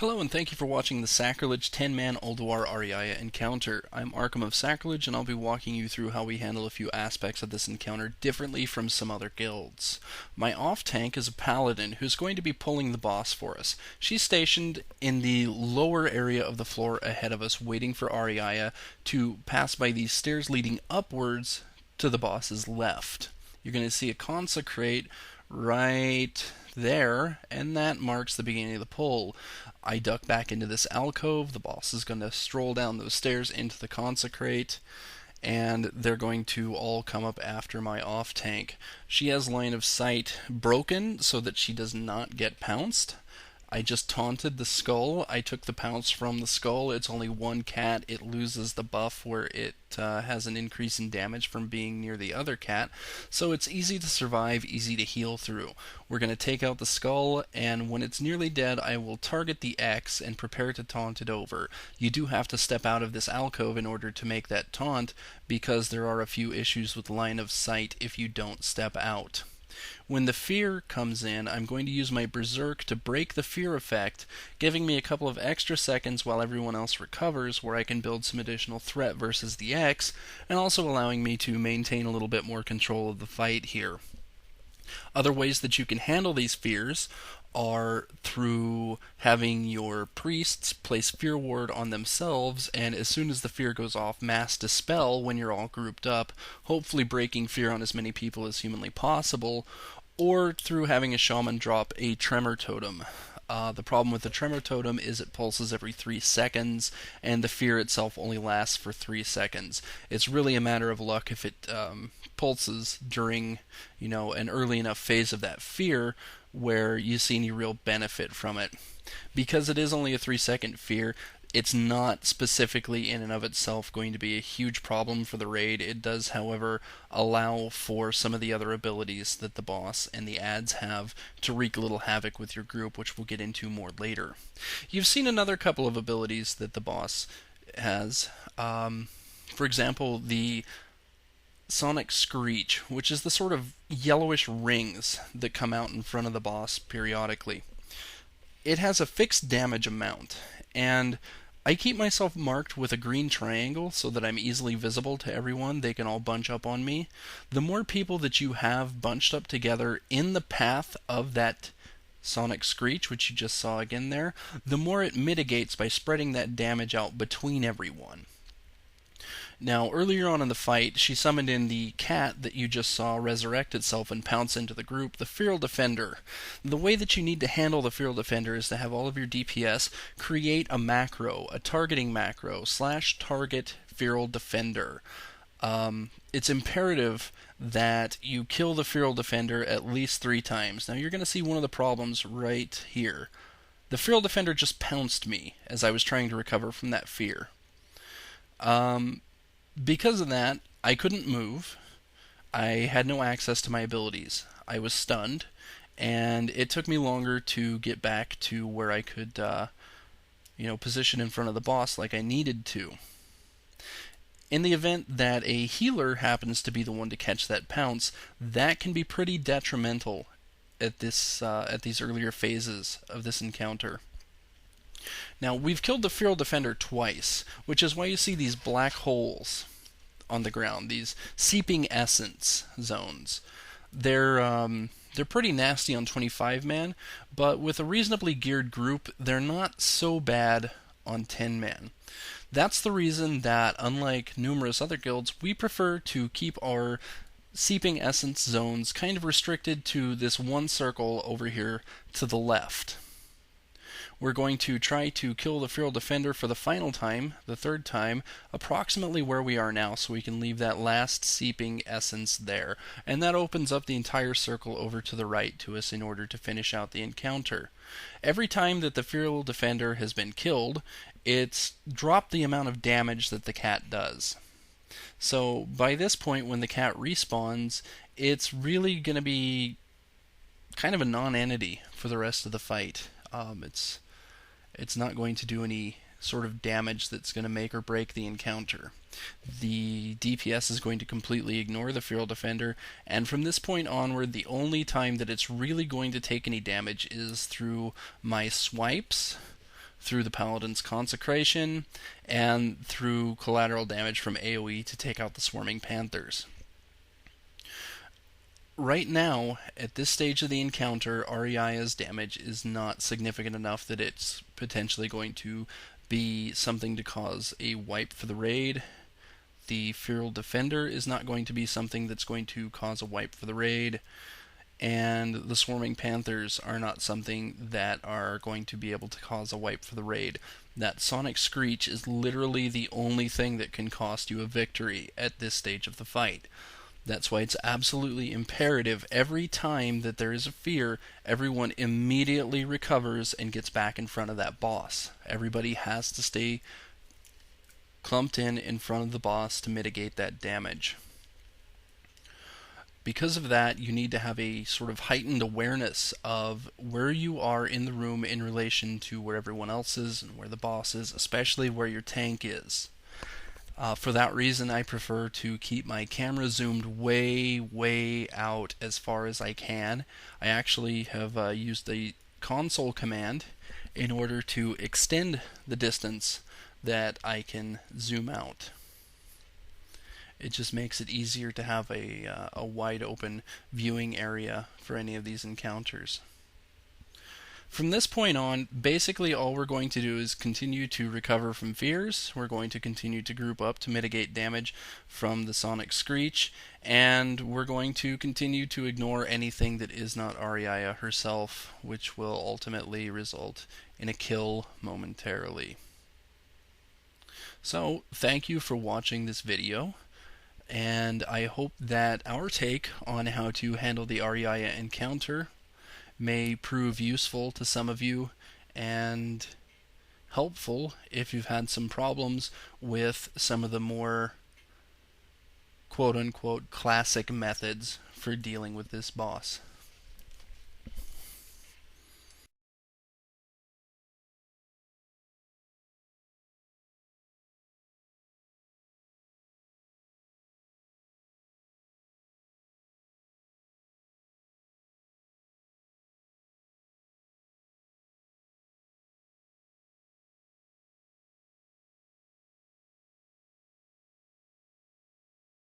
Hello and thank you for watching the Sacrilege 10-man Man Auriaya encounter. I'm Arkham of Sacrilege and I'll be walking you through how we handle a few aspects of this encounter differently from some other guilds. My off-tank is a paladin who's going to be pulling the boss for us. She's stationed in the lower area of the floor ahead of us, waiting for Auriaya to pass by these stairs leading upwards to the boss's left. You're going to see a consecrate right there, and that marks the beginning of the pull. I duck back into this alcove. The boss is going to stroll down those stairs into the consecrate, and they're going to all come up after my off tank. She has line of sight broken so that she does not get pounced. I just taunted the skull. I took the pounce from the skull. It's only one cat. It loses the buff where it has an increase in damage from being near the other cat. So it's easy to survive, easy to heal through. We're going to take out the skull, and when it's nearly dead, I will target the X and prepare to taunt it over. You do have to step out of this alcove in order to make that taunt, because there are a few issues with line of sight if you don't step out. When the fear comes in, I'm going to use my Berserk to break the fear effect, giving me a couple of extra seconds while everyone else recovers, where I can build some additional threat versus the X, and also allowing me to maintain a little bit more control of the fight here. Other ways that you can handle these fears are through having your priests place fear ward on themselves, and as soon as the fear goes off, mass dispel when you're all grouped up, hopefully breaking fear on as many people as humanly possible, or through having a shaman drop a tremor totem. The problem with the tremor totem is it pulses every 3 seconds, and the fear itself only lasts for 3 seconds. It's really a matter of luck if it pulses during, an early enough phase of that fear where you see any real benefit from it. Because it is only a 3-second fear, it's not specifically in and of itself going to be a huge problem for the raid. It does, however, allow for some of the other abilities that the boss and the ads have to wreak a little havoc with your group, which we'll get into more later. You've seen another couple of abilities that the boss has. For example, the Sonic Screech, which is the sort of yellowish rings that come out in front of the boss periodically. It has a fixed damage amount, and I keep myself marked with a green triangle so that I'm easily visible to everyone. They can all bunch up on me. The more people that you have bunched up together in the path of that Sonic Screech, which you just saw again there, the more it mitigates by spreading that damage out between everyone. Now, earlier on in the fight, she summoned in the cat that you just saw resurrect itself and pounce into the group, the Feral Defender. The way that you need to handle the Feral Defender is to have all of your DPS create a macro, a targeting macro, /target Feral Defender. It's imperative that you kill the Feral Defender at least 3 times. Now, you're going to see one of the problems right here. The Feral Defender just pounced me as I was trying to recover from that fear. Because of that, I couldn't move. I had no access to my abilities. I was stunned, and it took me longer to get back to where I could, position in front of the boss like I needed to. In the event that a healer happens to be the one to catch that pounce, that can be pretty detrimental at these earlier phases of this encounter. Now, we've killed the Feral Defender twice, which is why you see these black holes on the ground, these seeping essence zones. They're pretty nasty on 25-man, but with a reasonably geared group, they're not so bad on 10-man. That's the reason that, unlike numerous other guilds, we prefer to keep our seeping essence zones kind of restricted to this one circle over here to the left. We're going to try to kill the Feral Defender for the final time, the 3rd time, approximately where we are now, so we can leave that last seeping essence there. And that opens up the entire circle over to the right to us in order to finish out the encounter. Every time that the Feral Defender has been killed, it's dropped the amount of damage that the cat does. So by this point, when the cat respawns, it's really going to be kind of a non-entity for the rest of the fight. It's not going to do any sort of damage that's going to make or break the encounter. The DPS is going to completely ignore the Feral Defender, and from this point onward, the only time that it's really going to take any damage is through my swipes through the Paladin's Consecration, and through collateral damage from AoE to take out the Swarming Panthers. Right now, at this stage of the encounter, Auriaya's damage is not significant enough that it's potentially going to be something to cause a wipe for the raid. The Feral Defender is not going to be something that's going to cause a wipe for the raid. And the Swarming Panthers are not something that are going to be able to cause a wipe for the raid. That Sonic Screech is literally the only thing that can cost you a victory at this stage of the fight. That's why it's absolutely imperative every time that there is a fear, everyone immediately recovers and gets back in front of that boss. Everybody has to stay clumped in front of the boss to mitigate that damage. Because of that, you need to have a sort of heightened awareness of where you are in the room in relation to where everyone else is and where the boss is, especially where your tank is. For that reason, I prefer to keep my camera zoomed way out as far as I can. I actually have used the console command in order to extend the distance that I can zoom out. It just makes it easier to have a wide open viewing area for any of these encounters. From this point on, basically all we're going to do is continue to recover from fears. We're going to continue to group up to mitigate damage from the Sonic Screech, and we're going to continue to ignore anything that is not Auriaya herself, which will ultimately result in a kill momentarily. So, thank you for watching this video, and I hope that our take on how to handle the Auriaya encounter may prove useful to some of you and helpful if you've had some problems with some of the more quote-unquote classic methods for dealing with this boss.